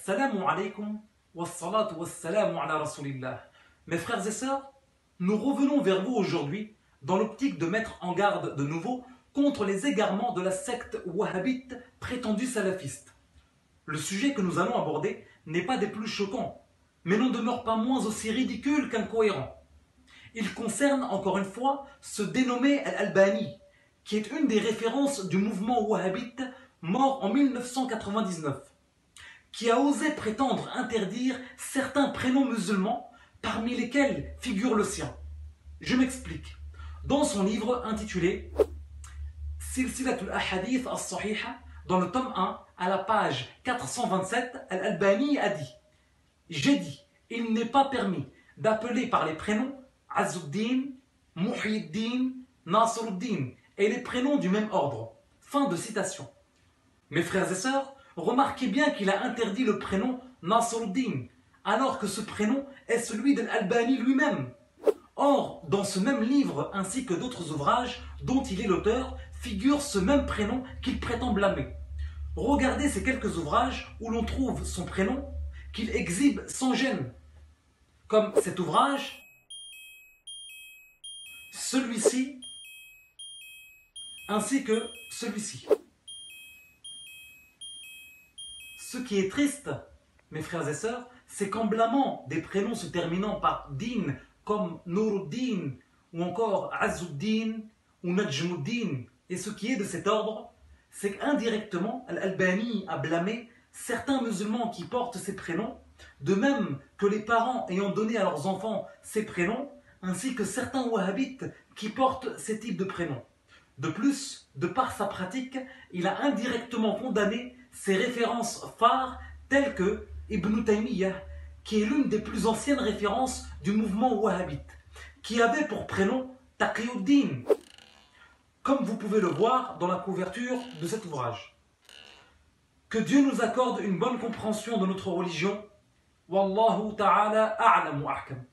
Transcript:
Assalamu alaikum wa salatu wa salamu ala rasulillah. Mes frères et sœurs, nous revenons vers vous aujourd'hui dans l'optique de mettre en garde de nouveau contre les égarements de la secte wahhabite prétendue salafiste. Le sujet que nous allons aborder n'est pas des plus choquants, mais n'en demeure pas moins aussi ridicule qu'incohérent. Il concerne encore une fois ce dénommé Al-Albani, qui est une des références du mouvement wahhabite mort en 1999, qui a osé prétendre interdire certains prénoms musulmans, parmi lesquels figure le sien. Je m'explique. Dans son livre intitulé Silsilatul Ahadith as-Sahiha, dans le tome 1, à la page 427, Al-Albani a dit: j'ai dit, il n'est pas permis d'appeler par les prénoms Azzuddin, Muhyiddin, Nasruddin et les prénoms du même ordre. Fin de citation. Mes frères et sœurs, remarquez bien qu'il a interdit le prénom Nasruddin, alors que ce prénom est celui d'Al-Albani lui-même. Or, dans ce même livre, ainsi que d'autres ouvrages dont il est l'auteur, figure ce même prénom qu'il prétend blâmer. Regardez ces quelques ouvrages où l'on trouve son prénom qu'il exhibe sans gêne, comme cet ouvrage, celui-ci, ainsi que celui-ci. Ce qui est triste, mes frères et sœurs, c'est qu'en blâmant des prénoms se terminant par din, comme Nuruddin, ou encore Azzuddin, ou Najmuddin, et ce qui est de cet ordre, c'est qu'indirectement, Al-Albani a blâmé certains musulmans qui portent ces prénoms, de même que les parents ayant donné à leurs enfants ces prénoms, ainsi que certains wahhabites qui portent ces types de prénoms. De plus, de par sa pratique, il a indirectement condamné ces références phares telles que Ibn Taymiyyah, qui est l'une des plus anciennes références du mouvement wahhabite, qui avait pour prénom Taqiyuddin, comme vous pouvez le voir dans la couverture de cet ouvrage. Que Dieu nous accorde une bonne compréhension de notre religion. Wallahu ta'ala a'lam wa ahkam.